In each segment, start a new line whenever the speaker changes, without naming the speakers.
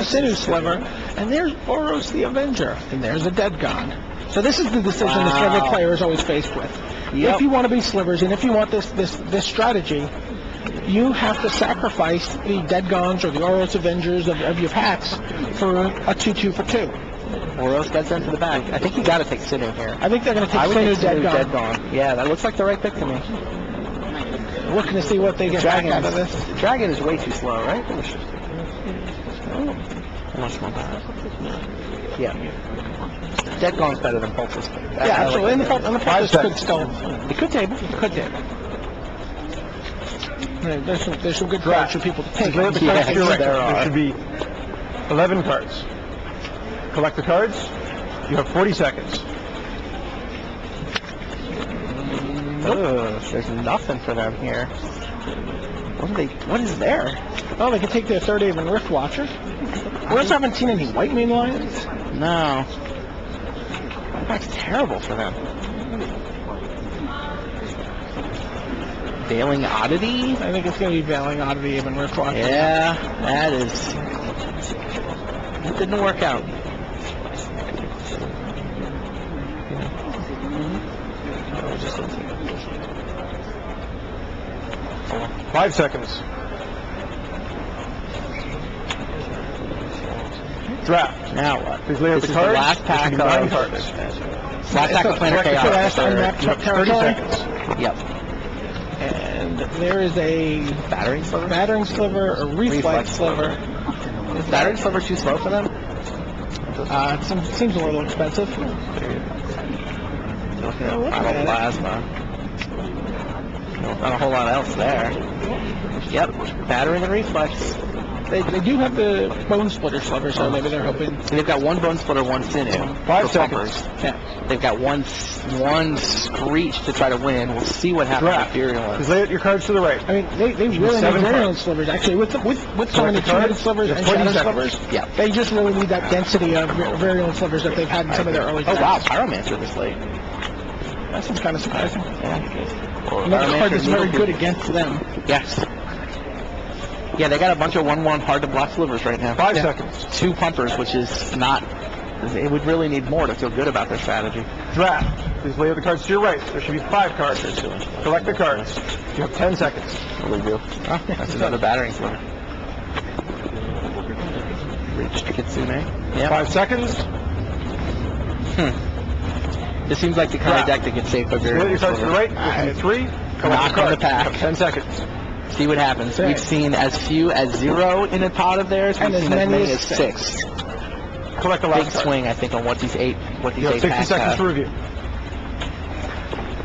Sinew Sliver, and there's Boros the Avenger, and there's a Dead Gone. So this is the decision the Sliver player is always faced with. If you want to be Slivers, and if you want this strategy, you have to sacrifice the Dead Gones or the Boros Avengers of your packs for a 2/2 for 2.
Boros gets into the back. I think you got to take Sinew here.
I think they're going to take Sinew Dead Gone.
Yeah, that looks like the right pick to me.
Looking to see what they get back out of this.
Dragon is way too slow, right? Much more bad. Yeah. Dead Gone's better than Pulses.
Yeah, absolutely. And the Pulses could still...
It could table. It could table.
There's some good cards for people to take.
There should be 11 cards. Collect the cards. You have 40 seconds.
There's nothing for them here. What is there?
Oh, they can take their third Aven Rift Watcher. We also haven't seen any White Mane Lions.
No. That's terrible for them. Veiling Oddity?
I think it's going to be Veiling Oddity, Aven Rift Watcher.
Yeah, that is... It didn't work out.
5 seconds. Draft.
Now what?
Please lay out the cards.
Last pack of
9 cards.
Last pack of Planar Chaos.
You have 30 seconds.
Yep.
And there is a
Battering Sliver?
Battering Sliver, a Reflex Sliver.
Is Battering Sliver too slow for them?
It seems a little expensive.
Final Plasma. Not a whole lot else there. Yep, Battering and Reflex.
They do have the Bone Splitter Sliver, so maybe they're hoping.
So they've got one Bone Splitter, one Sinew.
5 seconds.
Yeah.
They've got one Screech to try to win. We'll see what happens with Virulence.
Please lay out your cards to the right.
I mean, they really need Virulent Slivers, actually. With so many two-headed Slivers and Shadow Slivers, they just really need that density of Virulent Slivers that they've had in some of their early
Oh, wow, Pyromancer this late.
That seems kind of surprising.
Yeah.
Another card that's very good against them.
Yes. Yeah, they got a bunch of 1/1 hard to block Slivers right now.
5 seconds.
2 Pumpers, which is not... It would really need more to feel good about their strategy.
Draft. Please lay out the cards to your right. There should be 5 cards. Collect the cards. You have 10 seconds.
What do we do? That's another Battering Sliver. Reached Kitsune. Yeah.
5 seconds.
This seems like the kind of deck that gets safe for
Lay out your cards to the right. There should be 3. Collect the
on the
cards.
pack.
You have 10 seconds.
See what happens. We've seen as few as 0 in a pot of theirs. We've seen as many as 6.
Collect the last
Big
card.
swing, I think, on what these 8
You have 60
packs
seconds
have.
to review.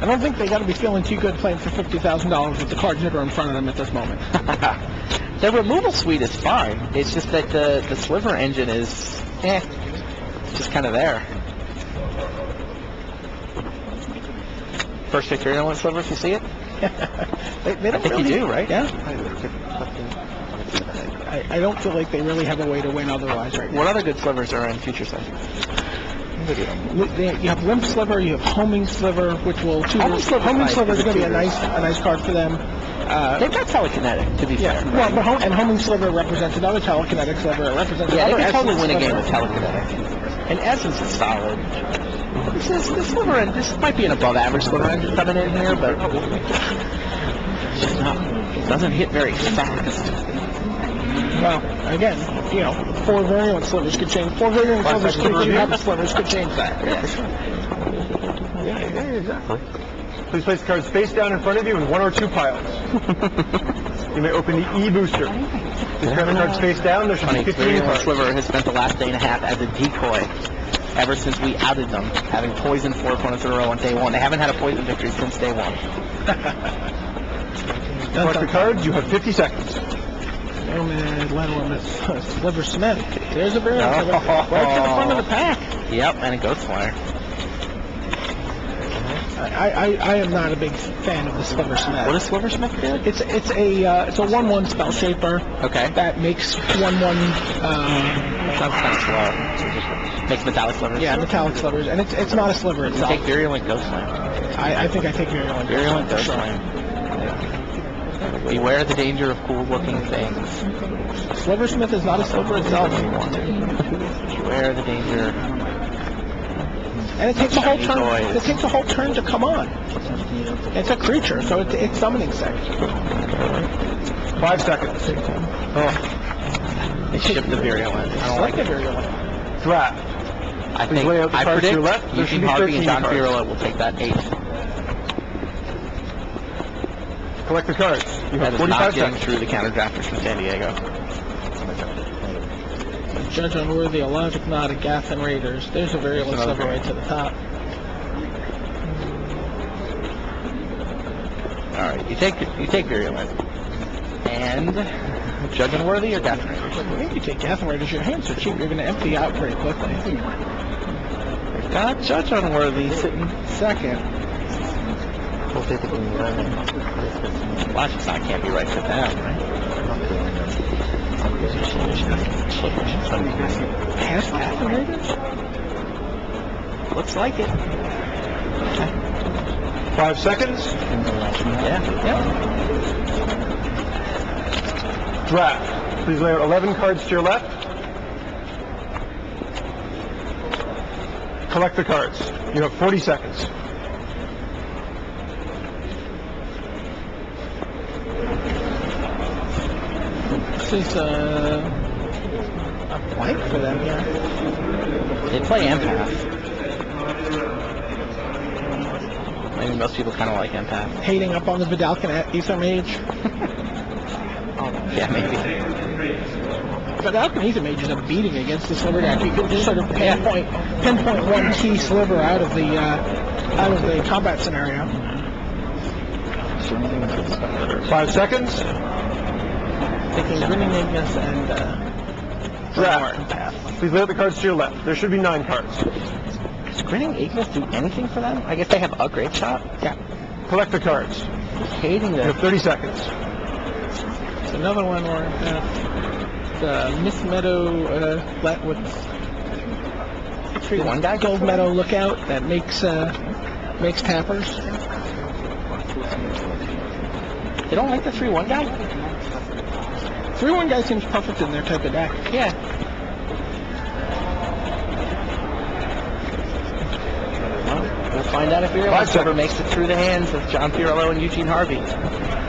I don't think they got to be feeling too good playing for $50,000 with the cards that are in front of them at this moment.
The removal suite is fine. It's just that the Sliver engine is, just kind of there. First pick Virulent Sliver, if you see it?
They don't
I think
really,
you do, right?
Yeah. I don't feel like they really have a way to win otherwise right now.
What other good Slivers are in future sessions?
You have Limp Sliver, you have Homing Sliver, which will... Homing Sliver is going to be a nice card for them.
They've got Telekinetic, to be fair.
Well, but Homing Sliver represents another Telekinetic Sliver. It represents
they
another
can totally
Essence
win a game
Sliver.
with Telekinetic. And Essence is solid. This Sliver end, this might be an above-average Sliver engine coming in here, but it's just not. It doesn't hit very fast.
Well, again, 4 Virulent Slivers could change. 4 Virulent Slivers could change that.
Yeah, exactly. Please place the cards face down in front of you in 1 or 2 piles. You may open the E booster. Please grab the cards face down. There should be 15 cards.
Sliver has spent the last day and a half as a decoy ever since we outed them, having poisoned 4 opponents in a row on day 1. They haven't had a poison victory since day 1.
Collect the cards. You have 50 seconds.
Nomad, Lemon, Sliver Smith. There's a Virulent Sliver right to the front of the pack.
Yep, and a Ghost Flyer.
I am not a big fan of the Sliver Smith.
What does Sliver Smith do?
It's a 1/1 spell shaper.
Okay.
That makes 1/1.
Sounds kind of slow. Makes metallic slivers.
Yeah, metallic slivers, and it's not a sliver itself.
Take Virulent Ghost Flyer.
I think I take Virulent.
Virulent Ghost Flyer. Beware the danger of cool-looking things.
Sliversmith is not a sliver itself.
Beware the danger.
And it takes a whole turn.
Toys.
It takes a whole turn to come on. It's a creature, so it's summoning sick.
5 seconds.
Oh. They shipped the virulent. I don't like
the
it.
virulent.
Draft.
I
Please lay out the
I
cards to
predict
your left. There should
Eugene
be
Harvey
13
and John
cards.
Fiorillo will take that 8.
Collect the cards. You
That
have
is
45
not getting
seconds.
through the counter-drafters from San Diego.
Judge Unworthy, a Logic Knot, a Gathan Raiders. There's a virulent
Another
sliver right to the top.
All right, you take virulent. And Judge Unworthy or Gathan Raiders?
I think you take Gathan Raiders. Your hands are cheap. You're going to empty out pretty quickly.
They've got Judge Unworthy sitting second. Well, that's just not can't be right for them, right?
Past Gathan Raiders?
Looks like it.
5 seconds.
Yeah.
Draft. Please lay out 11 cards to your left. Collect the cards. You have 40 seconds.
This is a blank for them here.
They play empath. Maybe most people kind of like empath.
Hating up on the Vidalcan Aether Mage.
Yeah, maybe.
Vidalcan Aether Mage is a beating against the sliver deck. You can just sort of pinpoint one key sliver out of the combat scenario.
5 seconds.
Taking Grinning Ignis and
Draft. Please lay out the cards to your left. There should be 9 cards.
Does Grinning Ignis do anything for them? I guess they have a great shot.
Yeah.
Collect the cards.
Hating
You
them.
have 30 seconds.
It's another one where the Miss Meadow let with
3/1 guy.
Gold Meadow Lookout that makes tappers.
They don't like the 3/1 guy?
3/1 guy seems perfect in their type of deck.
Yeah. Well, we'll find out if
Five
Virulent Sliver
seconds.
makes it through the hands of John Fiorillo and Eugene Harvey.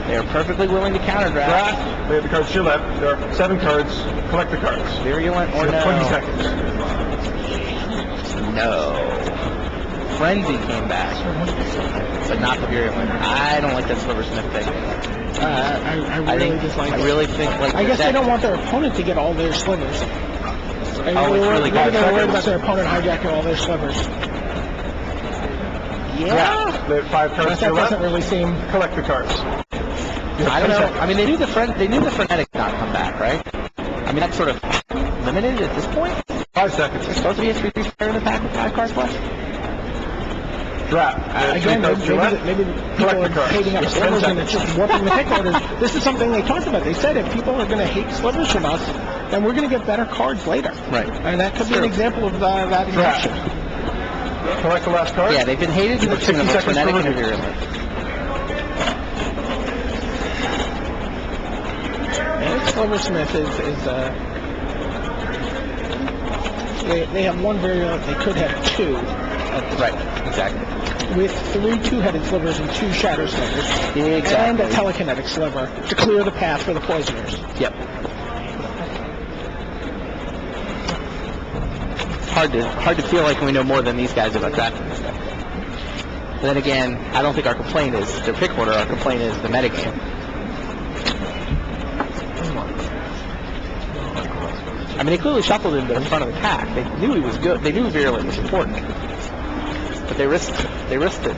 They are perfectly willing to counter-draft.
Draft. Lay out the cards to your left. There are 7 cards. Collect the cards.
Virulent or
You
no?
have 20 seconds.
No. Frenzy came back, but not the Virulent. I don't like that Sliversmith thing.
I really dislike it.
I really think like
I guess
that,
they don't want their opponent to get all their slivers.
Oh, it's really
Maybe
good.
they're worried about their opponent hijacking all their slivers.
Yeah.
Draft. Lay out 5 cards
But
to
that
your left.
doesn't really seem...
Collect the cards. You have
I don't
10
know.
seconds.
I mean, they knew the frenetic not come back, right? I mean, that's sort of limited at this point.
5 seconds.
There's supposed to be a 3 player in the pack with 5 cards left.
Draft.
Again,
cards to your left.
maybe
Collect
people
the
are
cards.
hating up
You have 10
slivers and
seconds.
it's just warping the pick orders. This is something they talked about. They said if people are going to hate slivers from us, then we're going to get better cards later.
Right.
And that could be an
True.
example of that in
Draft.
action.
Collect the last card.
Yeah, they've been hated to the tune of
60
a
seconds
frenetic
for
and a
review.
virulent.
And Sliversmith is they have one virulent. They could have 2.
Right, exactly.
With 3 2-headed slivers and 2 shadow slivers.
Exactly.
And a telekinetic sliver to clear the path for the poisoners.
Yep. Hard to feel like we know more than these guys about drafting this stuff. But then again, I don't think our complaint is their pick order. Our complaint is the metagame. I mean, they clearly shuffled him to the front of the pack. They knew he was good. They knew Virulent was important. But they risked it.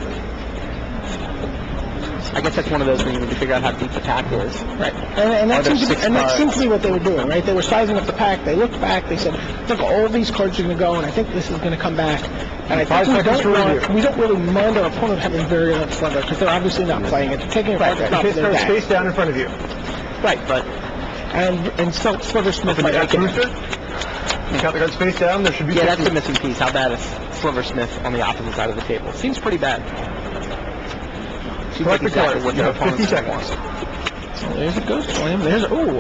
I guess that's one of those where you need to figure out how deep the pack is.
Right. And that,
Are there
seems to be,
6
and that
cards?
seems to be what they were doing, right? They were sizing up the pack. They looked back. They said, look, all these cards are going to go, and I think this is going to come back. And I
5
think
seconds for review.
we don't really mind our opponent having virulent sliver because they're obviously not playing it. They're taking a card that's not for
Face
their
cards
deck.
face down in front of you.
Right, but
And so Sliversmith
Open
might
the
make it.
booster. You count the cards face down. There should be
yeah, that's
50.
the missing piece. How bad is Sliversmith on the opposite side of the table? Seems pretty bad. Seems like
Collect the
exactly
cards.
what
You
their
have 50
opponents
seconds.
There's a ghost flame. There's ooh.